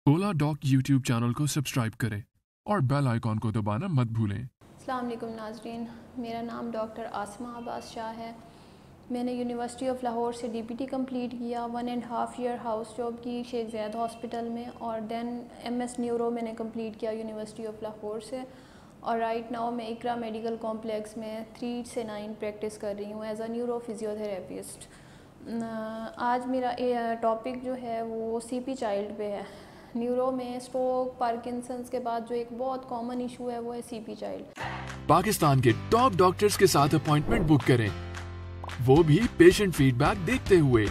ओला dock YouTube channel को subscribe करें और बेल आइकॉन को दबाना मत भूलें। अस्सलाम वालेकुम नाज़रीन, मेरा नाम डॉक्टर आसमा अब्बास शाह है। मैंने यूनिवर्सिटी ऑफ लाहौर से डीपीटी कंप्लीट किया, 1.5 ईयर हाउस जॉब की शेख ज़ैद हॉस्पिटल में, और देन एमएस न्यूरो मैंने कंप्लीट किया यूनिवर्सिटी ऑफ लाहौर से। और राइट नाउ मैं इकरा मेडिकल कॉम्प्लेक्स में 3 से 9 प्रैक्टिस कर रही हूँ एज अ न्यूरो फिजियोथेरेपिस्ट। आज मेरा टॉपिक जो है वो सीपी चाइल्ड पे है। न्यूरो में स्ट्रोक, पार्किंसंस के बाद जो एक बहुत कॉमन इशू है वो है सीपी चाइल्ड। पाकिस्तान के टॉप डॉक्टर्स के साथ अपॉइंटमेंट बुक करें, वो भी पेशेंट फीडबैक देखते हुए।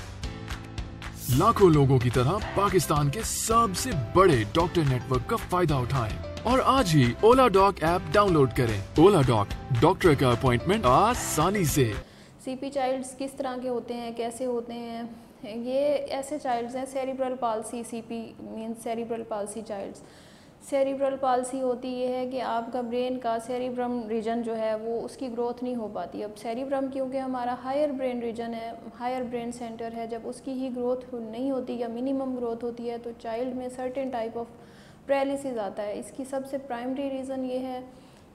लाखों लोगों की तरह पाकिस्तान के सबसे बड़े डॉक्टर नेटवर्क का फायदा उठाएं और आज ही ओला डॉक ऐप डाउनलोड करें। ओला डॉक, डॉक्टर का अपॉइंटमेंट आसानी से। सीपी चाइल्ड्स किस तरह के होते हैं, कैसे होते हैं? ये ऐसे चाइल्ड्स हैं, cerebral palsy, CP means cerebral palsy childs. Cerebral palsy होती ये है कि आपका ब्रेन का सेरिब्रम रीजन जो है वो उसकी ग्रोथ नहीं हो पाती। अब सेरिब्रम क्योंकि हमारा हायर ब्रेन रीजन है, हायर ब्रेन सेंटर है, जब उसकी ही ग्रोथ नहीं होती या मिनिमम ग्रोथ होती है तो चाइल्ड में सर्टेन टाइप ऑफ पैरालिसिस आता है। इसकी सबसे प्राइमरी रीज़न ये है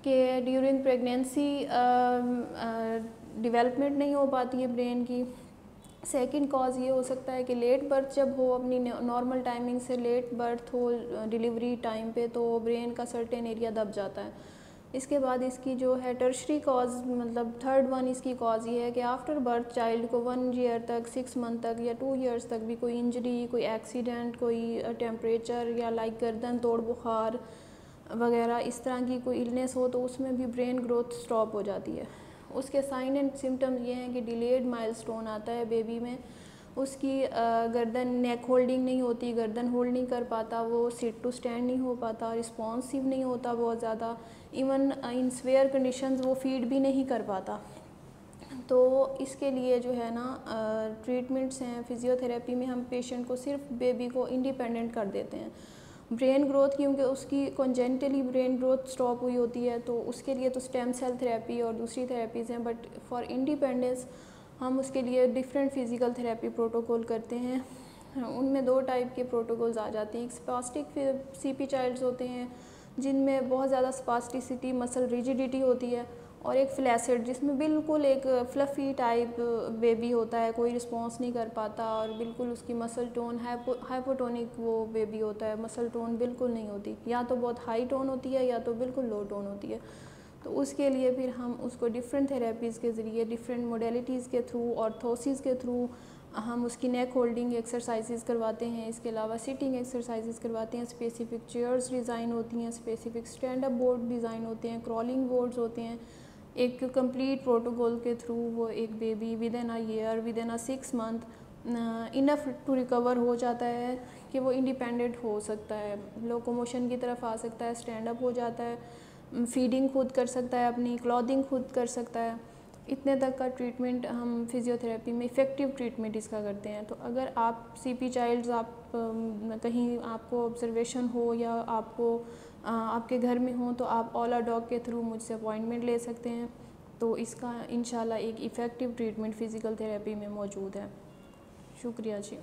कि ड्यूरिंग प्रेगनेंसी डेवलपमेंट नहीं हो पाती है ब्रेन की। सेकंड कॉज ये हो सकता है कि लेट बर्थ जब हो, अपनी नॉर्मल टाइमिंग से लेट बर्थ हो डिलीवरी टाइम पे, तो ब्रेन का सर्टेन एरिया दब जाता है। इसके बाद इसकी जो है टर्शरी कॉज, मतलब थर्ड वन इसकी कॉज ये है कि आफ्टर बर्थ चाइल्ड को 1 ईयर तक, 6 मंथ तक या 2 ईयर्स तक भी कोई इंजरी, कोई एक्सीडेंट, कोई टेम्परेचर या लाइक गर्दन तोड़ बुखार वगैरह इस तरह की कोई इलनेस हो तो उसमें भी ब्रेन ग्रोथ स्टॉप हो जाती है। उसके साइन एंड सिम्टम्स ये हैं कि डिलेड माइलस्टोन आता है बेबी में, उसकी गर्दन नेक होल्डिंग नहीं होती, गर्दन होल्ड नहीं कर पाता, वो सिट टू स्टैंड नहीं हो पाता, रिस्पॉन्सिव नहीं होता बहुत ज़्यादा, इवन इन स्वेयर कंडीशंस वो फीड भी नहीं कर पाता। तो इसके लिए जो है ना ट्रीटमेंट्स हैं फिज़ियोथेरेपी में, हम पेशेंट को सिर्फ बेबी को इंडिपेंडेंट कर देते हैं। ब्रेन ग्रोथ क्योंकि उसकी कॉन्जेंटली ब्रेन ग्रोथ स्टॉप हुई होती है तो उसके लिए तो स्टेम सेल थेरेपी और दूसरी थेरेपीज़ हैं, बट फॉर इंडिपेंडेंस हम उसके लिए डिफरेंट फिज़िकल थेरेपी प्रोटोकॉल करते हैं। उनमें 2 टाइप के प्रोटोकॉल्स आ जाते हैं। एक स्पास्टिक सीपी चाइल्ड्स होते हैं जिनमें बहुत ज़्यादा स्पास्टिसिटी, मसल रिजिडिटी होती है, और एक फ्लैसिड जिसमें बिल्कुल एक फ्लफ़ी टाइप बेबी होता है, कोई रिस्पॉन्स नहीं कर पाता और बिल्कुल उसकी मसल टोन हाइपोटोनिक वो बेबी होता है, मसल टोन बिल्कुल नहीं होती, या तो बहुत हाई टोन होती है या तो बिल्कुल लो टोन होती है। तो उसके लिए फिर हम उसको डिफरेंट थेरेपीज़ के ज़रिए, डिफरेंट मोडेलिटीज़ के थ्रू, ऑर्थोसिस के थ्रू हम उसकी नेक होल्डिंग एक्सरसाइजेज़ करवाते हैं। इसके अलावा सिटिंग एक्सरसाइजेज़ करवाते हैं। स्पेसिफ़िक चेयर्स डिज़ाइन होती हैं, specific stand up board design होते हैं, क्रॉलिंग बोर्ड्स होते हैं। एक कंप्लीट प्रोटोकॉल के थ्रू वो एक baby within a year, within a 6 month enough to recover हो जाता है कि वो इंडिपेंडेंट हो सकता है, लोकोमोशन की तरफ आ सकता है, स्टैंड अप हो जाता है, फीडिंग खुद कर सकता है, अपनी क्लॉथिंग खुद कर सकता है। इतने तक का ट्रीटमेंट हम फिज़ियोथेरेपी में इफ़ेक्टिव ट्रीटमेंट इसका करते हैं। तो अगर आप सीपी चाइल्ड्स आप कहीं आपको ऑब्जर्वेशन हो या आपको आपके घर में हो तो आप ओला डॉग के थ्रू मुझसे अपॉइंटमेंट ले सकते हैं। तो इसका इंशाल्लाह एक इफ़ेक्टिव ट्रीटमेंट फ़िज़िकल थेरेपी में मौजूद है। शुक्रिया जी।